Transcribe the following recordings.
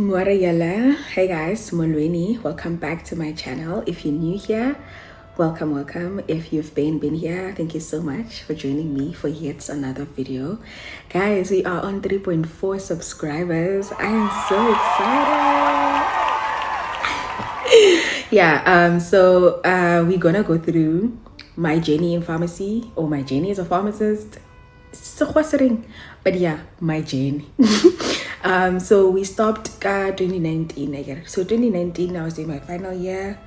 Muarayala. Hey guys, Molweni. Welcome back to my channel. If you're new here, welcome. If you've been here, thank you so much for joining me for yet another video. Guys, we are on 3.4 subscribers. I am so excited. So we're gonna go through my journey in pharmacy, or my journey as a pharmacist. But yeah, my journey. So we stopped 2019 again. So 2019 I was doing my final year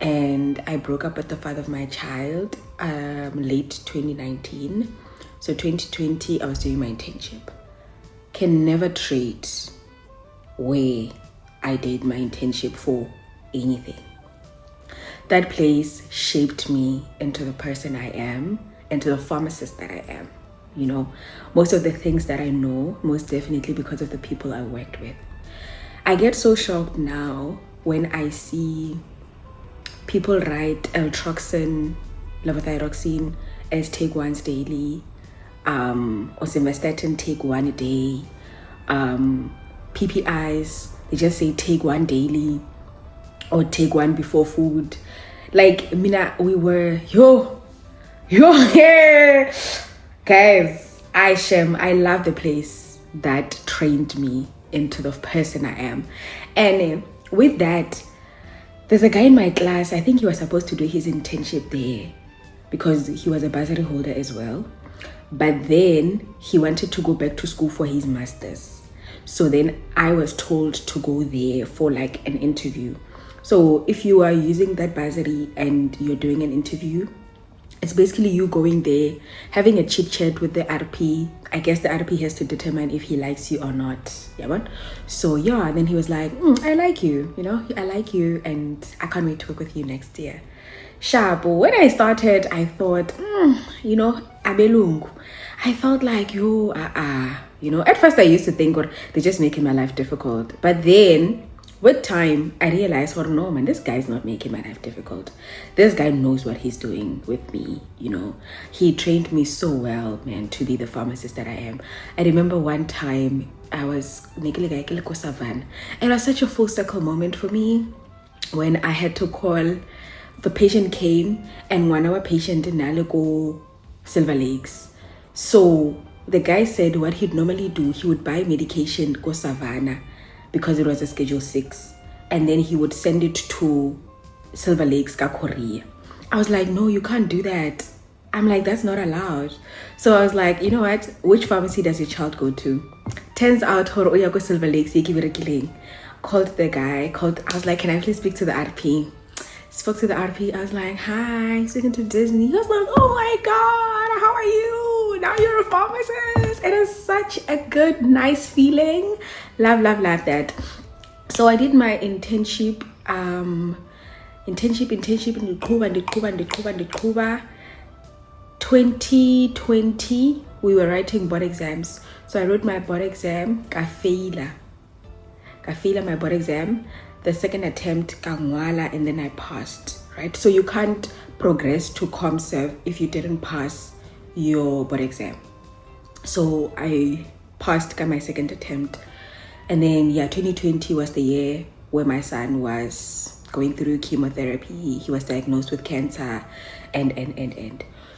and I broke up with the father of my child late 2019. So 2020 I was doing my internship. Can never trade where I did my internship for anything. That place shaped me into the person I am, into the pharmacist that I am. You know, most of the things that I know, most definitely because of the people I worked with. I get so shocked now when I see people write Eltroxin, levothyroxine as take once daily, or simvastatin take one a day, PPIs, they just say take one daily or take one before food. Like, Mina, we were, yo, yeah. Guys, I love the place that trained me into the person I am. And with that, there's a guy in my class, I think he was supposed to do his internship there because he was a bursary holder as well. But then he wanted to go back to school for his master's. So then I was told to go there for like an interview. So if you are using that bursary and you're doing an interview, it's basically you going there, having a chit chat with the RP. I guess the RP has to determine if he likes you or not. Yeah, so yeah, and then he was like, I like you, I like you, and I can't wait to work with you next year. Sharp. When I started, I thought, abelungu. I felt like, at first I used to think, they're just making my life difficult. But then with time, I realized, no, man, this guy's not making my life difficult. This guy knows what he's doing with me, He trained me so well, man, to be the pharmacist that I am. I remember one time I was making and it was such a full circle moment for me when I had to call. The patient came and 1 hour patient didn't go Silver Lakes. So the guy said what he'd normally do, he would buy medication, go Savannah, because it was a schedule 6, and then he would send it to Silver Lakes, Korea. I was like, no, you can't do that. I'm like, that's not allowed. So I was like, you know what, which pharmacy does your child go to? Turns out go Silver Lakes, called the guy, I was like, can I please speak to the RP? Spoke to the RP. I was like, hi, speaking to Disney. He was like, oh my god, how are you? Now you're a pharmacist. It is such a good, nice feeling. Love that. So I did my internship in Kuba. 2020 we were writing board exams. So I wrote my board exam, ka faila my board exam. The second attempt, Kangwala, and then I passed, right? So you can't progress to ComServe if you didn't pass your board exam. So I passed my second attempt. And then, 2020 was the year where my son was going through chemotherapy. He was diagnosed with cancer and.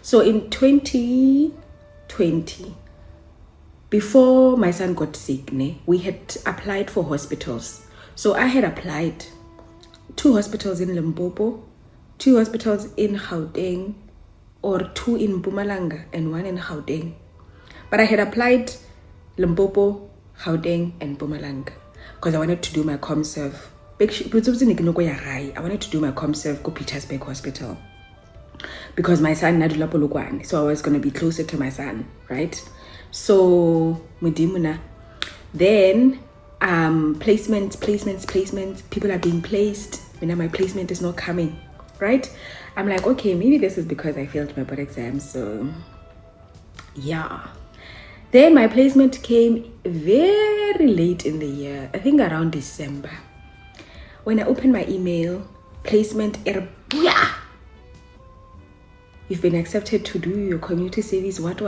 So in 2020, before my son got sick, we had applied for hospitals. So I had applied 2 hospitals in Limpopo, 2 hospitals in Gauteng, or 2 in Mpumalanga and 1 in Gauteng. But I had applied Limpopo, Gauteng, and Mpumalanga because I wanted to do my ComServe. I wanted to do my ComServe go Pietersburg Hospital because my son Nadula Polokwane, so I was going to be closer to my son, right? So Mudimuna, then placements, people are being placed. My placement is not coming, right? I'm like, okay, maybe this is because I failed my board exam. So yeah, then my placement came very late in the year, I think around December. When I opened my email, placement error, you've been accepted to do your community service, what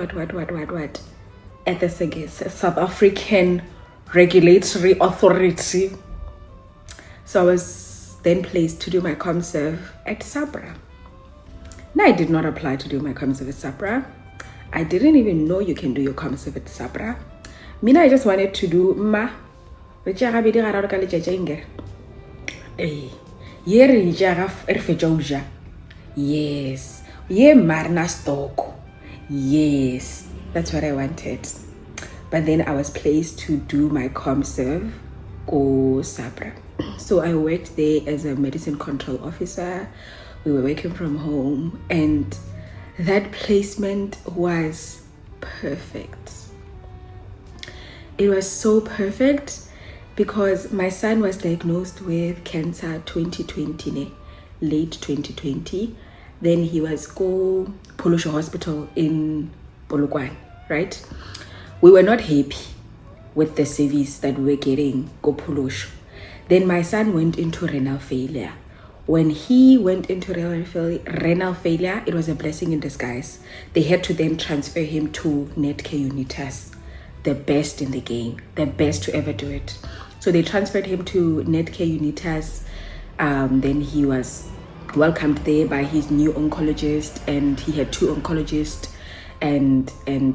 at the South African regulatory authority. So I was then placed to do my ComServe at SAPRA. Now, I did not apply to do my ComServe at SAPRA. I didn't even know you can do your ComServe at SAPRA. Mina, I just wanted to do yes. Ye marna stock. Yes. That's what I wanted. But then I was placed to do my ComServe go SAPRA. So I worked there as a medicine control officer. We were working from home, and that placement was perfect. It was so perfect because my son was diagnosed with cancer 2020, late 2020. Then he was go Polosho Hospital in Polokwane, right? We were not happy with the service that we were getting go Polosho. Then my son went into renal failure. When he went into renal failure, it was a blessing in disguise. They had to then transfer him to Netcare Unitas, the best in the game, the best to ever do it. So they transferred him to Netcare Unitas. Then he was welcomed there by his new oncologist, and he had 2 oncologists, and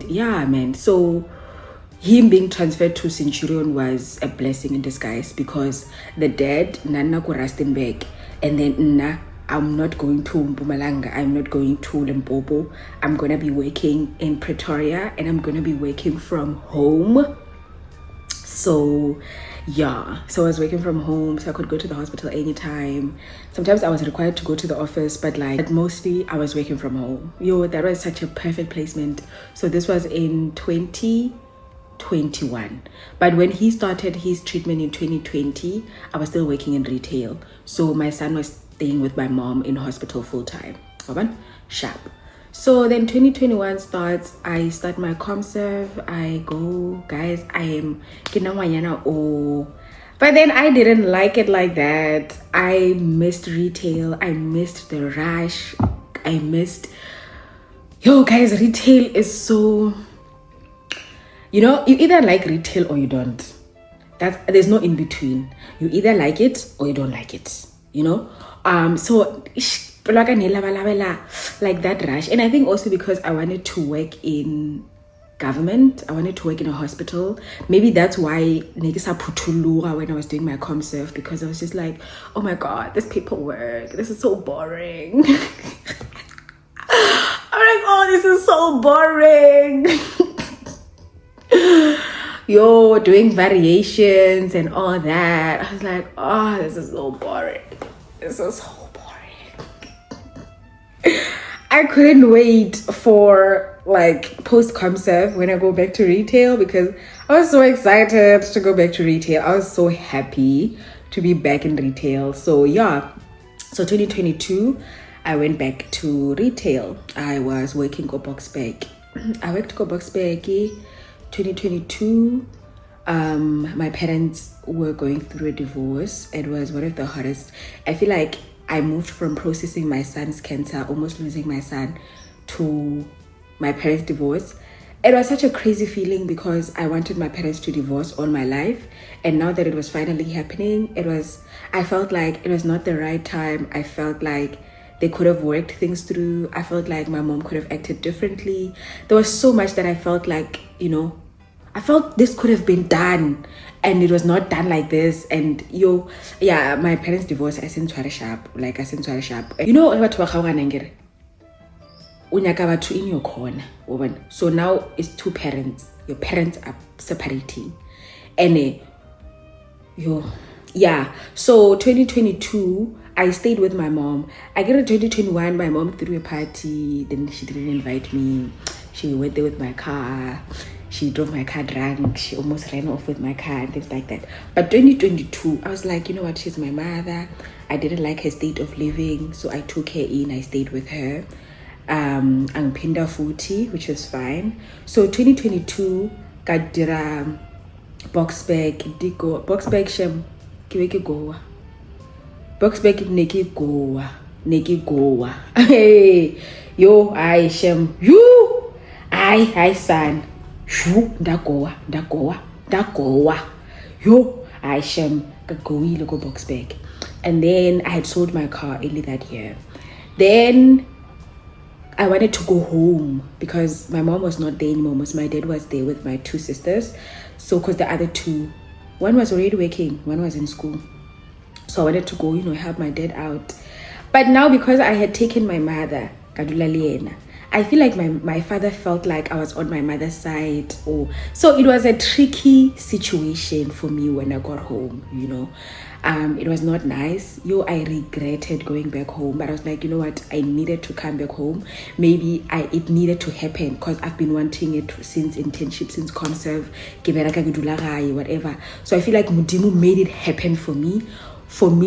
yeah, man. So him being transferred to Centurion was a blessing in disguise, because the dad Nana go Rustenburg, and then I'm not going to Mpumalanga, I'm not going to Limpopo, I'm gonna be working in Pretoria, and I'm gonna be working from home. So yeah, so I was working from home, so I could go to the hospital anytime. Sometimes I was required to go to the office, but mostly I was working from home. That was such a perfect placement. So this was in 2021, but when he started his treatment in 2020, I was still working in retail. So my son was staying with my mom in hospital full time. Sharp. So then 2021 starts, I start my ComServe, I go, guys, I am kinawanyana. But then I didn't like it like that. I missed retail, I missed the rush, I missed, guys, retail is so, you either like retail or you don't. There's no in between. You either like it or you don't like it, so like that rush. And I think also because I wanted to work in government, I wanted to work in a hospital. Maybe that's why Negisa Putulura when I was doing my ComServe, because I was just like, oh my god, this paperwork, this is so boring. I'm like, oh, this is so boring. Doing variations and all that. I was like, oh, this is so boring. This is so boring. I couldn't wait for post ComServe when I go back to retail, because I was so excited to go back to retail. I was so happy to be back in retail. So yeah, so 2022 I went back to retail. I was working at Boxberg. I worked at Boxberg 2022. My parents were going through a divorce. It was one of the hardest. I feel like I moved from processing my son's cancer, almost losing my son, to my parents' divorce. It was such a crazy feeling, because I wanted my parents to divorce all my life, and now that it was finally happening, I felt like it was not the right time. I felt like they could have worked things through. I felt like my mom could have acted differently. There was so much that I felt like, I felt this could have been done, and it was not done like this. And my parents' divorce, I sent sharp. What unyaka batho in your corner. So now it's 2 parents. Your parents are separating, and so 2022 I stayed with my mom. I get in 2021, my mom threw a party, then she didn't invite me. She went there with my car. She drove my car drunk. She almost ran off with my car and things like that. But 2022, I was like, you know what? She's my mother. I didn't like her state of living, so I took her in. I stayed with her. Angpinda futhi, which was fine. So 2022, got dira Boxberg, Boxberg shem kiweke goa. Boxberg neki goa. Hey, I shem you. I son. Ndagoa. yo, I sham go Boxburg. And then I had sold my car early that year. Then I wanted to go home because my mom was not there anymore. My dad was there with my 2 sisters. So, because the other 2, one was already working, one was in school. So I wanted to go, help my dad out. But now because I had taken my mother, Kadula Liena, I feel like my father felt like I was on my mother's side. So it was a tricky situation for me when I got home, It was not nice. I regretted going back home. But I was like, you know what? I needed to come back home. Maybe it needed to happen because I've been wanting it since internship, since conserve, whatever. So I feel like Mudimu made it happen for me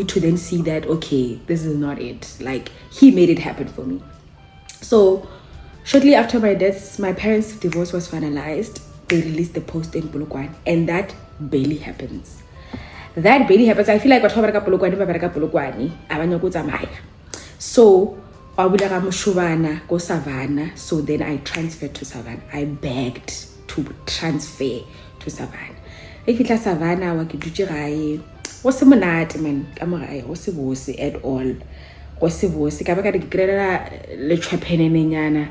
to then see that, okay, this is not it. Like, he made it happen for me. So shortly after my death, my parents' divorce was finalized. They released the post in Polokwane, and that barely happens. I feel like so go Savannah. So then I transferred to Savannah. I begged to transfer to Savannah. If it's Savannah, what's the monate, man? What's the at all? What's the worst? I got le chapene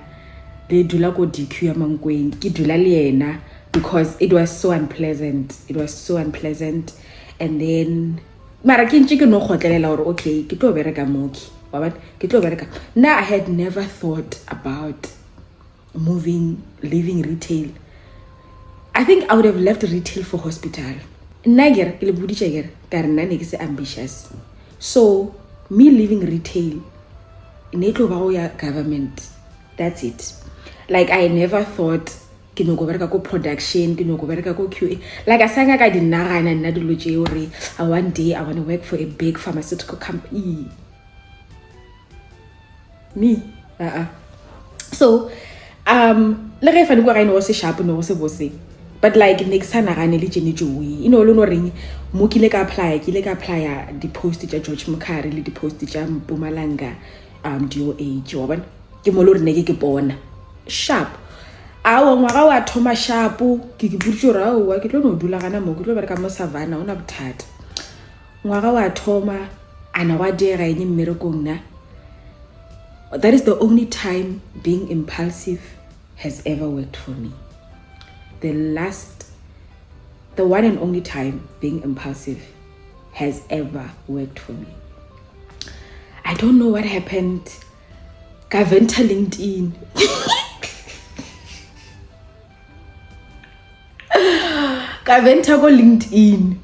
they do la go DQ among going liena because it was so unpleasant. And then okay, now I had never thought about leaving retail. I think I would have left retail for hospital. Ambitious. So me leaving retail, government, that's it. Like, I never thought go production, go QA. Like, I didn't one day I want to work for a big pharmaceutical company. Me. So, like, if I go sharp but like next time I ring apply the post George Mukari, the post Mpumalanga DOH ke molore ne ke bona sharp ngwaga wa thoma sharp ke butse wa ke tlo no dula gana mo ke tlo bereka mo Savannah ona bothata ngwaga wa thoma ana wa dira eng mmerekong na. That is the only time being impulsive has ever worked for me. The one and only time being impulsive has ever worked for me. I don't know what happened. Gaventa LinkedIn. Gaventa go LinkedIn.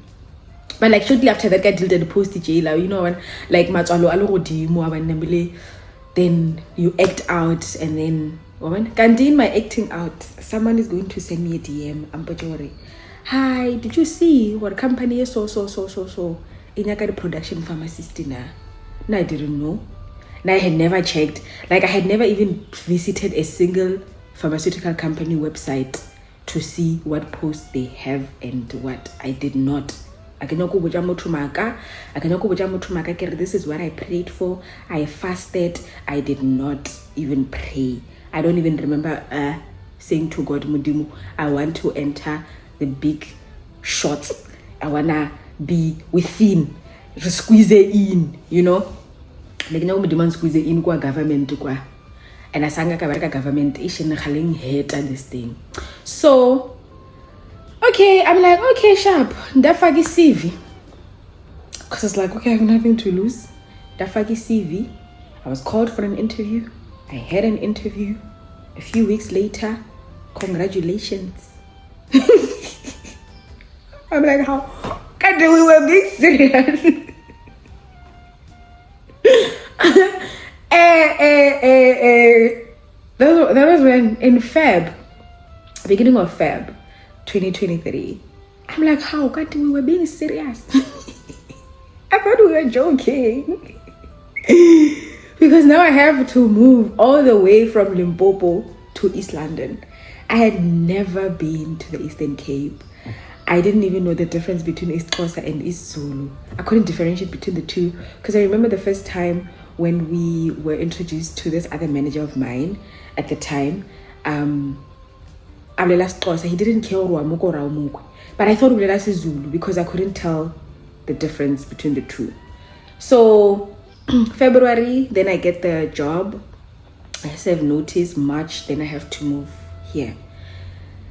But like shortly after that, I deleted the post jail. Like matswalo alo godimo abanemile. Then you act out, and then in my acting out, someone is going to send me a DM. I'm Pachori. Hi, did you see what company is so in the production pharmacist na? No, I didn't know. And I had never checked. Like, I had never even visited a single pharmaceutical company website to see what posts they have and what I did not. This is what I prayed for. I fasted. I did not even pray. I don't even remember saying to God, Mudimu, I want to enter the big shots. I wanna be within, squeeze it in, Like Mudimu squeeze it in kwa government kwa. And I sang a government ishin haling hate and this thing. So okay, I'm like, okay, sharp. Dafagi CV. Because it's like, okay, I have nothing to lose. Dafagi CV. I was called for an interview. I had an interview. A few weeks later, congratulations. I'm like, how? God, we were being serious. That was when, in beginning of Feb 2023. I'm like, how? God, we were being serious. I thought we were joking. Because now I have to move all the way from Limpopo to East London. I had never been to the Eastern Cape. I didn't even know the difference between East Xhosa and East Zulu. I couldn't differentiate between the two. Because I remember the first time when we were introduced to this other manager of mine at the time, he didn't care but But I thought Ulela Zulu because I couldn't tell the difference between the two. So February, then I get the job. I serve notice. March, then I have to move here.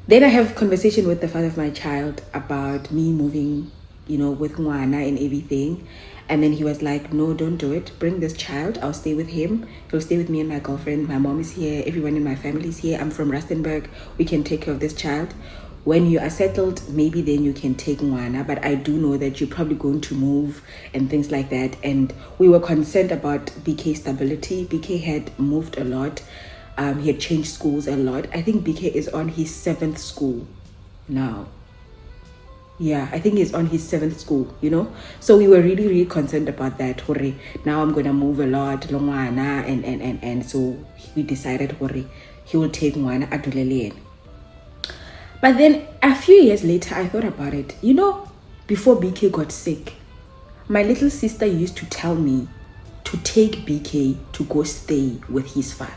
Then I have conversation with the father of my child about me moving, with Ngwana and everything. And then he was like, no, don't do it. Bring this child. I'll stay with him. He'll stay with me and my girlfriend. My mom is here. Everyone in my family is here. I'm from Rustenburg. We can take care of this child. When you are settled, maybe then you can take Ngwana. But I do know that you're probably going to move and things like that. And we were concerned about BK stability. BK had moved a lot. He had changed schools a lot. I think BK is on his 7th school now. Yeah, I think he's on his 7th school, So we were really, really concerned about that. Hore, now I'm going to move a lot, Longwana, and so we decided, hore, he will take Ngwana adulele. But then a few years later, I thought about it. Before BK got sick, my little sister used to tell me to take BK to go stay with his father.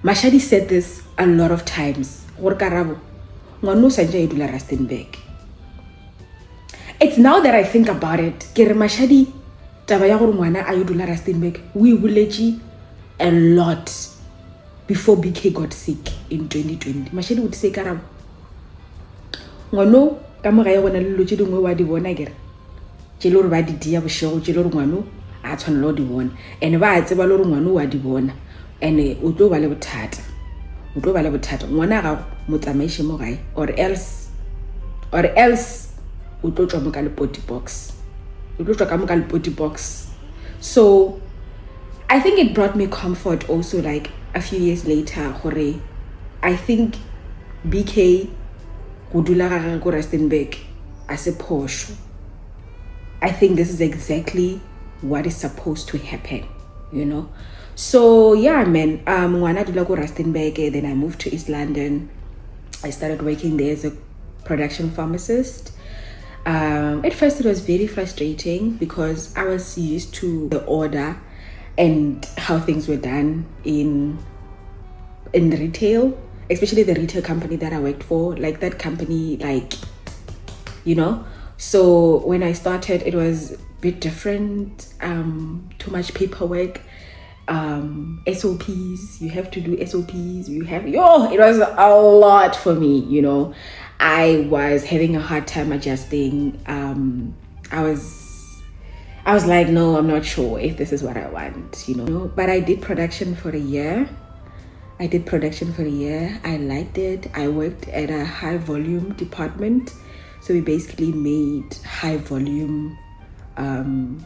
Mashadi said this a lot of times. It's now that I think about it. Mashadi, we will a lot before BK got sick in 2020. Mashadi would say, Karabo, ngwano ka moga ya bona le lotse dingwe wa di bona kere tšele gore ba di dia bošego tšele gore ngwano a tshwanela go di bona and ba a tseba le gore ngwano wa di bona and o tlo ba le bothata ngwana ga mo tsamaiše mo gae or else o tlo tswa mo ka lepoti box. So I think it brought me comfort also, like a few years later, hore I think BK go dula ga go Rustenburg as a Porsche. I think this is exactly what is supposed to happen, So yeah, man, Ngwana dula go Rustenburg, then I moved to East London. I started working there as a production pharmacist. At first it was very frustrating because I was used to the order and how things were done in retail, especially the retail company that I worked for, like that company, So when I started, it was a bit different, too much paperwork, SOPs, you have to do SOPs, it was a lot for me, I was having a hard time adjusting. I was like, no, I'm not sure if this is what I want, But I did production for a year. I liked it. I worked at a high volume department. So we basically made high volume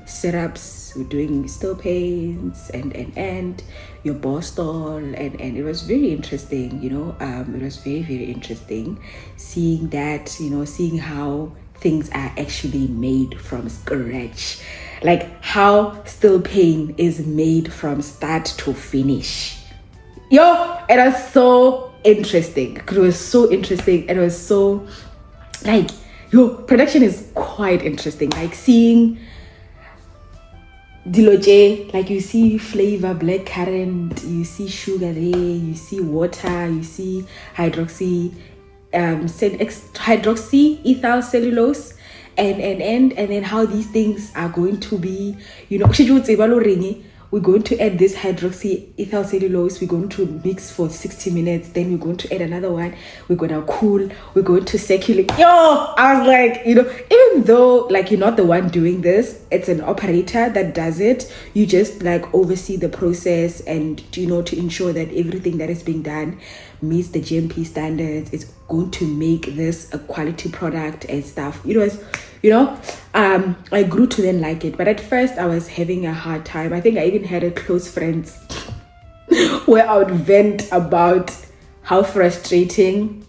syrups. We're doing still paints and your Bostol and it was very interesting, it was very, very interesting seeing that, seeing how things are actually made from scratch, like how still paint is made from start to finish. It was so interesting. It was so production is quite interesting, like seeing Diloje, like you see flavor, black currant, you see sugar there, you see water, you see hydroxy ethyl cellulose and then how these things are going to be, we're going to add this hydroxy ethyl cellulose, we're going to mix for 60 minutes, then we're going to add another one, we're going to cool, we're going to circulate. I was like, even though like you're not the one doing this, it's an operator that does it, you just like oversee the process and to ensure that everything that is being done meets the GMP standards, is going to make this a quality product and stuff. I grew to then like it, but at first I was having a hard time. I think I even had a close friends where I would vent about how frustrating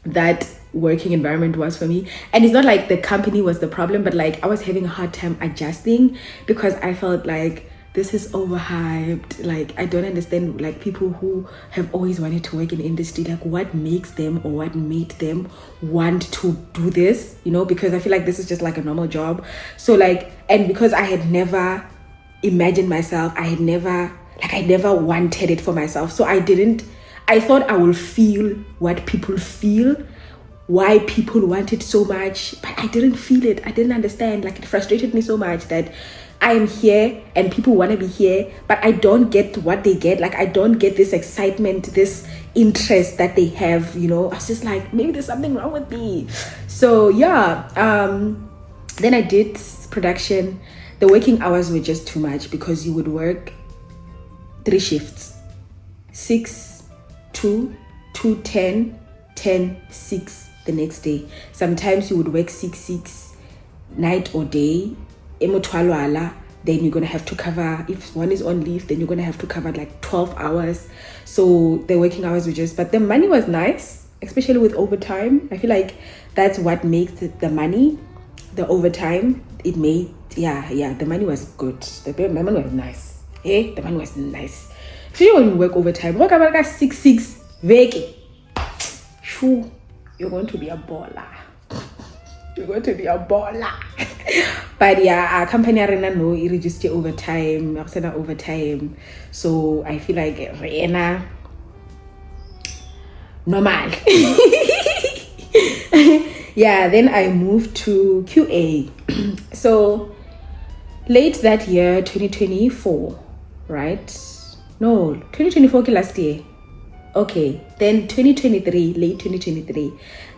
that working environment was for me. And it's not like the company was the problem, but like I was having a hard time adjusting because I felt like this is overhyped. Like I don't understand, like people who have always wanted to work in industry, like what makes them or what made them want to do this, because I feel like this is just like a normal job. So like, and because I had never imagined myself, I never wanted it for myself. So I thought I will feel what people feel why people want it so much, but I didn't feel it. I didn't understand. Like, it frustrated me so much that I am here and people want to be here, but I don't get what they get. Like, I don't get this excitement, this interest that they have, you know. I was just like, maybe there's something wrong with me. So yeah, then I did production. The working hours were just too much because you would work 3 shifts, 6, 2, 2, 10, 10, 6 the next day. Sometimes you would work 6, 6, night or day. Then you're gonna have to cover, if one is on leave, then you're gonna have to cover like 12 hours. So the working hours were just, but the money was nice, especially with overtime. I feel like that's what makes it the money, the overtime. It made, yeah, the money was good. The money was nice. The money was nice. Especially when you work overtime. Work about 6, 6, veki. Shoo, you're going to be a baller. You're going to be a baller. But yeah, our company arena no, it register overtime, overtime. So I feel like Rena normal. Yeah, then I moved to QA. So late that year, 2024, right? No, 2024 last year. Okay, then 2023, late 2023,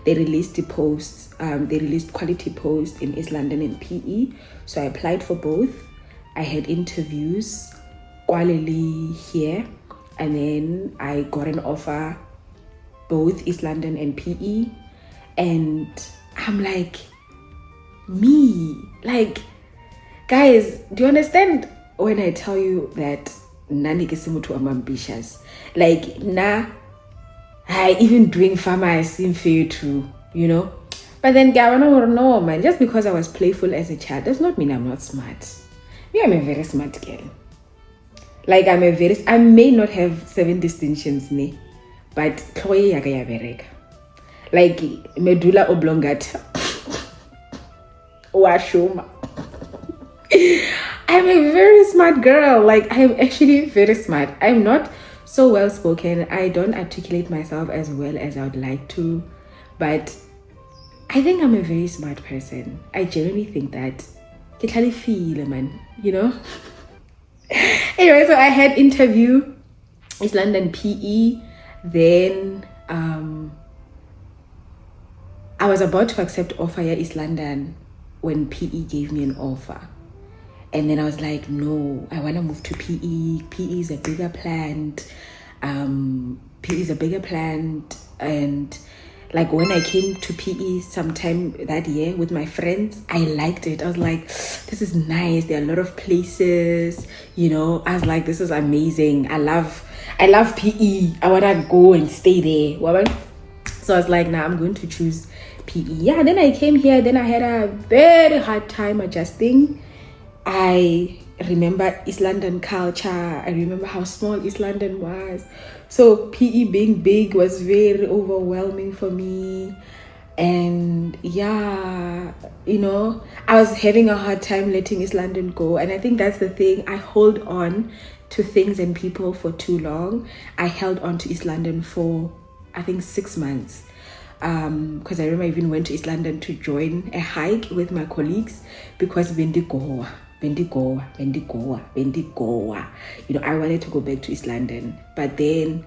they released the posts. They released quality posts in East London and PE. So I applied for both. I had interviews, quality here, and then I got an offer, both East London and PE. And I'm like, guys, do you understand when I tell you that nani kesimutu am ambitious? Like, I even doing pharma, I seem fair too, you know. But then no, man, just because I was playful as a child does not mean I'm not smart. Me, I'm a very smart girl. Like, I may not have 7 distinctions, but like medulla oblongata. Washuma. I'm a very smart girl. Like, I'm actually very smart. I'm not so well spoken. I don't articulate myself as well as I would like to, but I think I'm a very smart person. I genuinely think that. I feel, man, you know. Anyway, so I had interview East London PE. Then I was about to accept offer at East London when PE gave me an offer. And then I was like, no, I want to move to PE. PE is a bigger plant. PE is a bigger plant. And like, when I came to PE sometime that year with my friends, I liked it. I was like, this is nice. There are a lot of places, you know. I was like, this is amazing. I love PE. I want to go and stay there. So I was like, nah, I'm going to choose PE. Yeah, then I came here. Then I had a very hard time adjusting. I remember East London culture. I remember how small East London was. So PE being big was very overwhelming for me. And yeah, you know, I was having a hard time letting East London go. And I think that's the thing. I hold on to things and people for too long. I held on to East London for, I think, 6 months. Because I remember I even went to East London to join a hike with my colleagues because Bendigoa. You know, I wanted to go back to East London. But then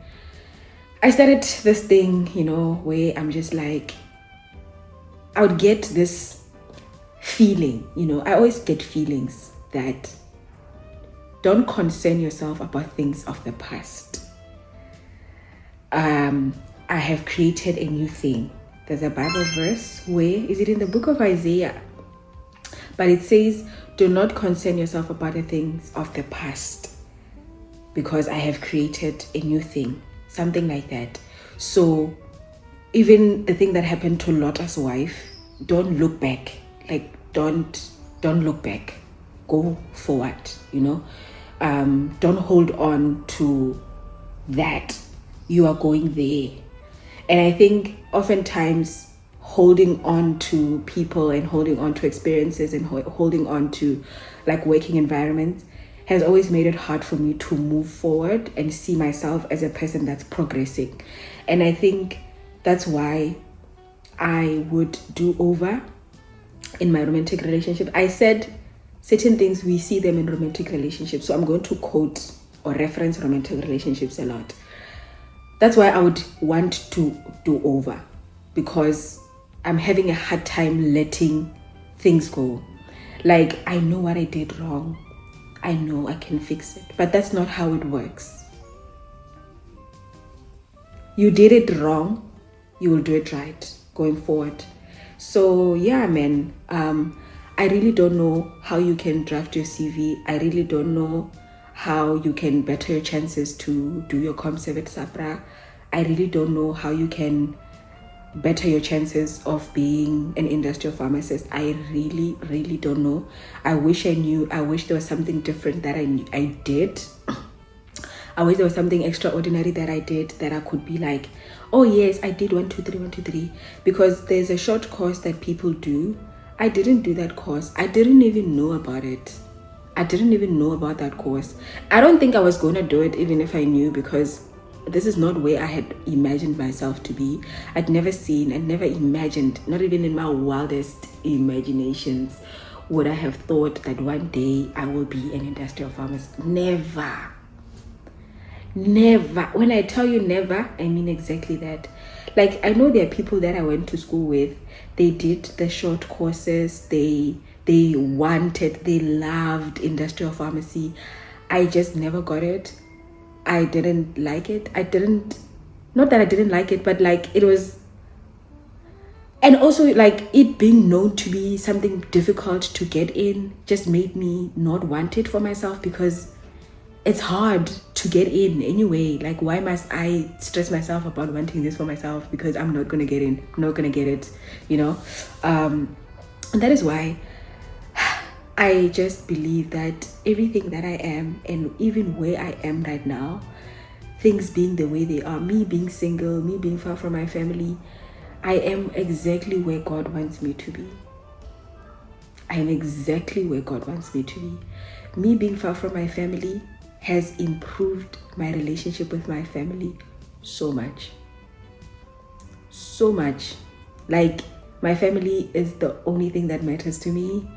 I started this thing, you know, where I'm just like, I would get this feeling, you know, I always get feelings that don't concern yourself about things of the past. I have created a new thing. There's a Bible verse where, is it in the book of Isaiah? But it says, do not concern yourself about the things of the past, because I have created a new thing. Something like that. So even the thing that happened to Lot's wife, don't look back. Like, don't look back. Go forward, you know. Don't hold on to that. You are going there. And I think oftentimes holding on to people and holding on to experiences and holding on to like working environments has always made it hard for me to move forward and see myself as a person that's progressing. And I think that's why I would do over in my romantic relationship. I said certain things, we see them in romantic relationships. So I'm going to quote or reference romantic relationships a lot. That's why I would want to do over, because I'm having a hard time letting things go. Like, I know what I did wrong. I know I can fix it. But that's not how it works. You did it wrong. You will do it right going forward. So yeah, man. I really don't know how you can draft your CV. I really don't know how you can better your chances to do your ComServe at SAPRA. I really don't know how you can better your chances of being an industrial pharmacist. I really, really don't know. I wish I knew. I wish there was something different that I did. I wish there was something extraordinary that I did, that I could be like, oh yes, I did 1, 2, 3, 1, 2, 3. Because there's a short course that people do. I didn't do that course. I didn't even know about it. I didn't even know about that course. I don't think I was going to do it even if I knew, because this is not where I had imagined myself to be. I'd never imagined, not even in my wildest imaginations, would I have thought that one day I will be an industrial pharmacist. Never. When I tell you never, I mean exactly that. Like, I know there are people that I went to school with. They did the short courses. They loved industrial pharmacy. I just never got it. I didn't like it. Not that I didn't like it, but like it was, and also like it being known to be something difficult to get in just made me not want it for myself, because it's hard to get in anyway. Like, why must I stress myself about wanting this for myself? Because I'm not gonna get in. I'm not gonna get it, you know? And that is why I just believe that everything that I am, and even where I am right now, things being the way they are, me being single, me being far from my family, I am exactly where God wants me to be. I am exactly where God wants me to be. Me being far from my family has improved my relationship with my family so much. So much. Like, my family is the only thing that matters to me.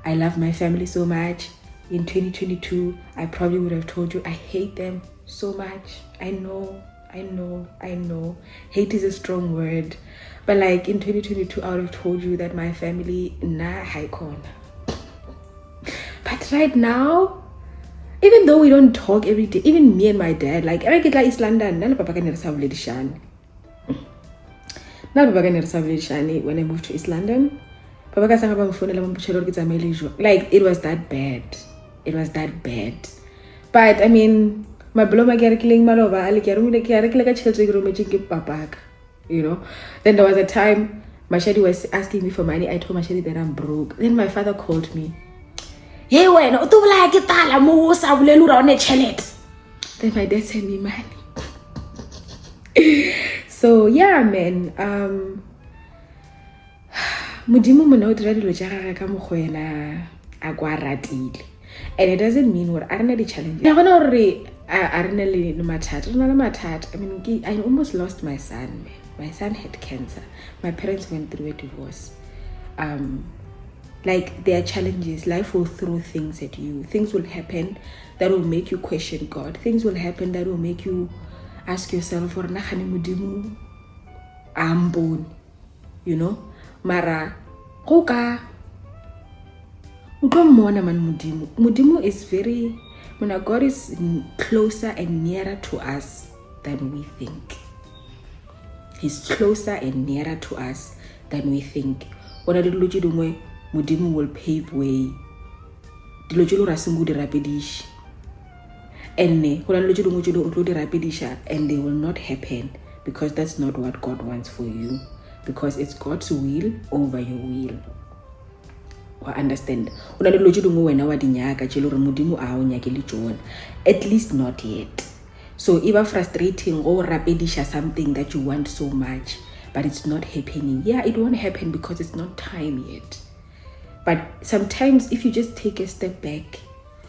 I love my family so much. In 2022, I probably would have told you I hate them so much. I know. Hate is a strong word. But like in 2022, I would have told you that my family, nah, haikon. But right now, even though we don't talk every day, even me and my dad, like, I get like East London, none of Papa can when I moved to East London. Like, it was that bad. But I mean, my bloma killing malova, you know. Then there was a time Mashadi was asking me for money. I told Mashadi that I'm broke. Then my father called me. Then my dad sent me money. So yeah, man. Modimo mona o dira dilo tša gagwe ka mokgwa ena a kwa ratile, and it doesn't mean gore a rena di-challenge. I bona gore a rena le mathata, re na le mathata. I mean, I almost lost my son, man. My son had cancer. My parents went through a divorce. Like, there are challenges. Life will throw things at you. Things will happen that will make you question God. Things will happen that will make you ask yourself, Modimo, I'm born, you know? Mara, Koka, Modimo is very, when God is closer and nearer to us than we think. He's closer and nearer to us than we think. When Modimo will pave way. And they will not happen, because that's not what God wants for you. Because it's God's will over your will. Understand? At least not yet. So even frustrating or rapidisha something that you want so much, but it's not happening. Yeah, it won't happen because it's not time yet. But sometimes if you just take a step back,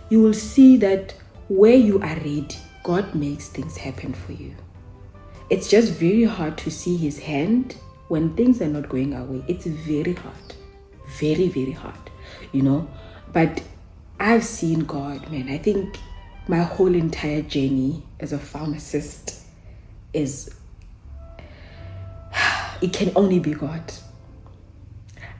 you will see that where you are ready, God makes things happen for you. It's just very hard to see his hand when things are not going our way, it's very hard. Very, very hard, you know. But I've seen God, man. I think my whole entire journey as a pharmacist is, it can only be God.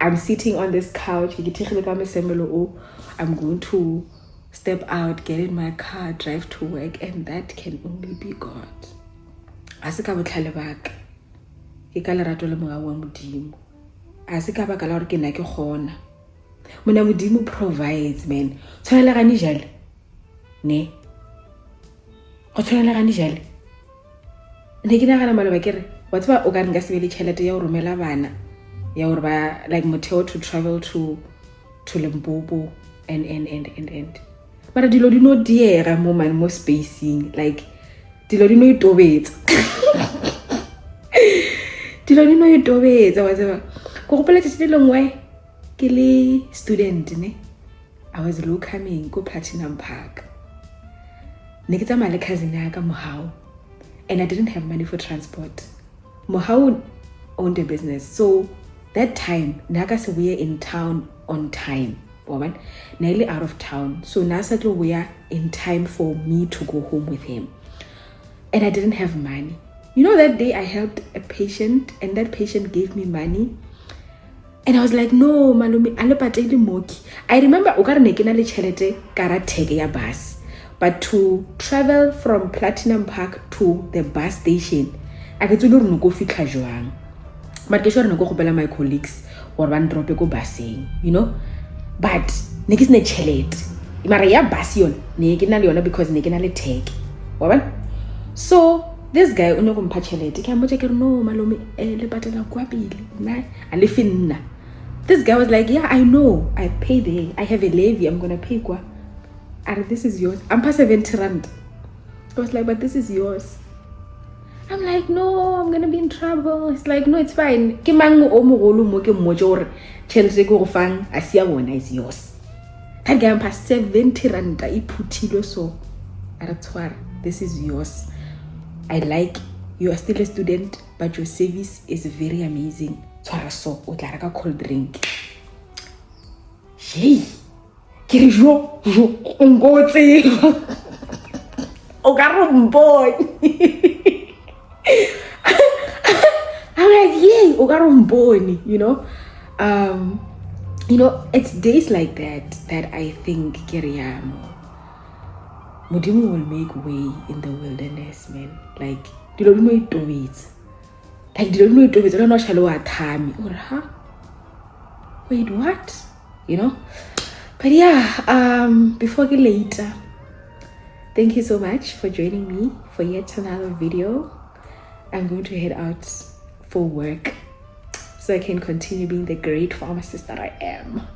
I'm sitting on this couch. I'm going to step out, get in my car, drive to work, and that can only be God. Asika botlhale baka ke ka lerato le moya wa modimo. Asika baka la gore ke nna ke gona. Mona modimo provides, man. Tshwanela gane jale ne go tshwanela gane jale ne ke nagana maloba kere wa tseba o ka nka sebele tšhelete ya go romela bana ya gore ba like motheo to travel to Limpopo and mara dilo di no diega mo man mo spacing, like dilo di no itobetsa dilo di no itobetsa wa tseba go gopola tšatši le lengwe ke le student ne I was low coming go Platinum Park ne ke tsamaya le cousin ya ka Mohau, and I didn't have money for transport. Mohau owned a business, so that time naga se we are in town on time, woman nearly out of town, so nasa we are in time for me to go home with him, and I didn't have money. You know, that day I helped a patient and that patient gave me money, and I was like, no malumi ale patele moki. I remember okare ne ke na le tšhelete kara teke ya bus, but to travel from Platinum Park to the bus station I get to go no go fitla jwang, but ke sure no go gopela my colleagues or ban drop go busing, you know. But ne ke sne tšhelete mara ya bus yon ne ke na le yona because ne ke na le teke wa bona. So this guy o ne go mpha tšhelete ke mo ke re no malome le patela kwa pele na a le finna. This guy was like, yeah, I know, I pay there, I have a levy, I'm gonna pay kwa. And this is yours. I'm past 70 rand. I was like, but this is yours. I'm like, no, I'm gonna be in trouble. It's like, no, it's fine. Ke mang o mogolo mo ke mmotse tšhelete go fang a sia bona is yours. That guy I'm past 70 rand. I putilwe so. This is yours. I like you are still a student, but your service is very amazing. Tshwara so o tla reka cold drink. Hey, ke re jo ngotse o ka re mboy. I'm like, yay, o ka re mboni, you know. You know, it's days like that I think Modimo will make way in the wilderness, man. Like, you don't know it to it. Like, you don't know it to it. I don't know shallow at time. Or, huh? Wait, what? You know? But yeah, before get later, thank you so much for joining me for yet another video. I'm going to head out for work so I can continue being the great pharmacist that I am.